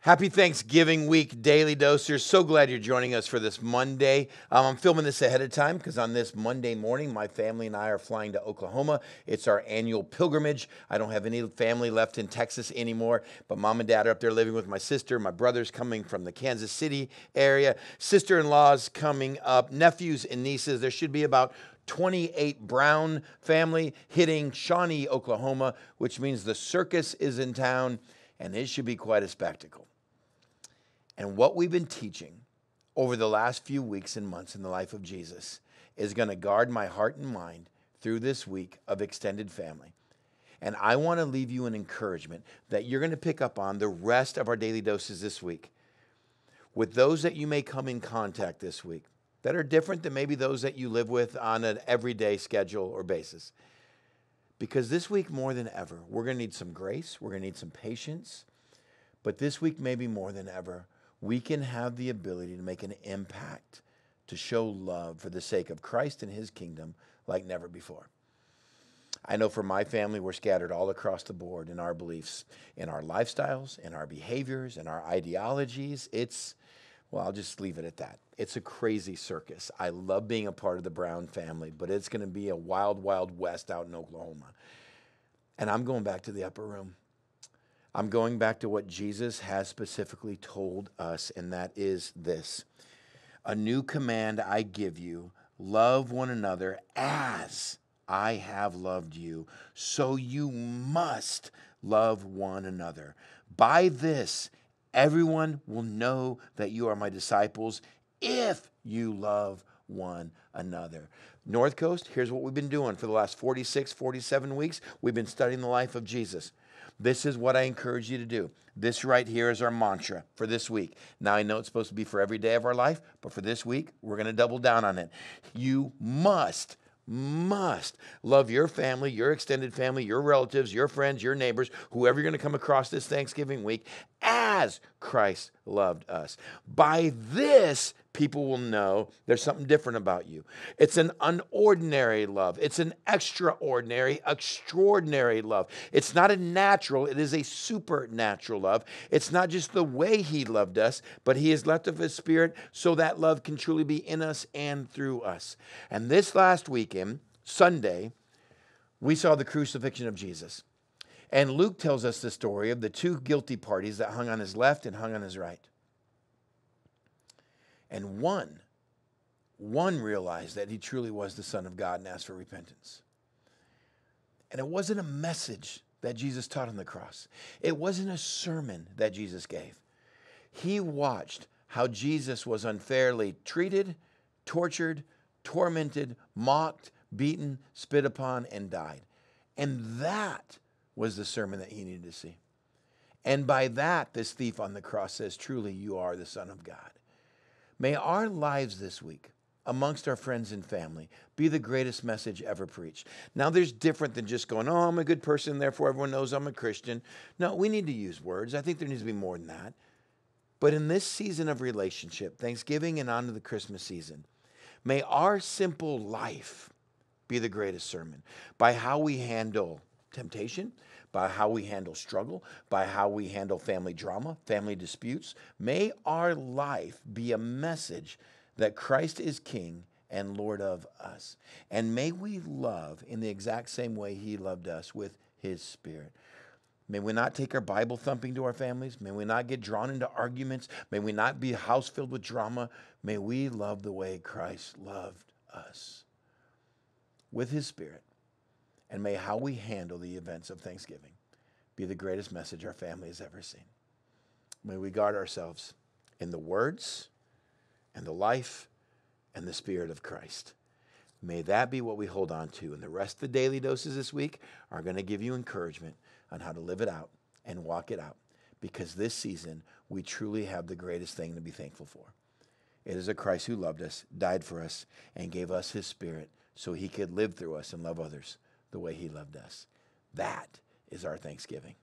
Happy Thanksgiving week, Daily Dosers. So glad you're joining us for this Monday. I'm filming this ahead of time because on this Monday morning, my family and I are flying to Oklahoma. It's our annual pilgrimage. I don't have any family left in Texas anymore, but mom and dad are up there living with my sister. My brother's coming from the Kansas City area. Sister-in-law's coming up. Nephews and nieces. There should be about 28 Brown family hitting Shawnee, Oklahoma, which means the circus is in town, and it should be quite a spectacle. And what we've been teaching over the last few weeks and months in the life of Jesus is going to guard my heart and mind through this week of extended family. And I want to leave you an encouragement that you're going to pick up on the rest of our daily doses this week with those that you may come in contact this week that are different than maybe those that you live with on an everyday schedule or basis. Because this week, more than ever, we're going to need some grace. We're going to need some patience. But this week, maybe more than ever, we can have the ability to make an impact, to show love for the sake of Christ and his kingdom like never before. I know for my family, we're scattered all across the board in our beliefs, in our lifestyles, in our behaviors, in our ideologies. Well, I'll just leave it at that. It's a crazy circus. I love being a part of the Brown family, but it's going to be a wild, wild west out in Oklahoma. And I'm going back to the upper room. I'm going back to what Jesus has specifically told us, and that is this. A new command I give you, love one another as I have loved you, so you must love one another. By this, everyone will know that you are my disciples if you love one another. North Coast, here's what we've been doing for the last 46, 47 weeks. We've been studying the life of Jesus. This is what I encourage you to do. This right here is our mantra for this week. Now, I know it's supposed to be for every day of our life, but for this week, we're going to double down on it. You must love your family, your extended family, your relatives, your friends, your neighbors, whoever you're going to come across this Thanksgiving week, as Christ loved us. By this, people will know there's something different about you. It's an unordinary love. It's an extraordinary, extraordinary love. It's not a natural, it is a supernatural love. It's not just the way he loved us, but he has left of his spirit so that love can truly be in us and through us. And this last weekend, Sunday, we saw the crucifixion of Jesus. And Luke tells us the story of the two guilty parties that hung on his left and hung on his right. And one realized that he truly was the Son of God and asked for repentance. And it wasn't a message that Jesus taught on the cross. It wasn't a sermon that Jesus gave. He watched how Jesus was unfairly treated, tortured, tormented, mocked, beaten, spit upon, and died. And that was the sermon that he needed to see. And by that, this thief on the cross says, truly, you are the Son of God. May our lives this week, amongst our friends and family, be the greatest message ever preached. Now, there's different than just going, oh, I'm a good person, therefore everyone knows I'm a Christian. No, we need to use words. I think there needs to be more than that. But in this season of relationship, Thanksgiving and on to the Christmas season, may our simple life be the greatest sermon by how we handle temptation, by how we handle struggle, by how we handle family drama, family disputes. May our life be a message that Christ is King and Lord of us. And may we love in the exact same way he loved us, with his Spirit. May we not take our Bible thumping to our families. May we not get drawn into arguments. May we not be a house filled with drama. May we love the way Christ loved us, with his Spirit. And may how we handle the events of Thanksgiving be the greatest message our family has ever seen. May we guard ourselves in the words and the life and the Spirit of Christ. May that be what we hold on to. And the rest of the daily doses this week are going to give you encouragement on how to live it out and walk it out. Because this season, we truly have the greatest thing to be thankful for. It is a Christ who loved us, died for us, and gave us his Spirit so he could live through us and love others the way he loved us. That is our Thanksgiving.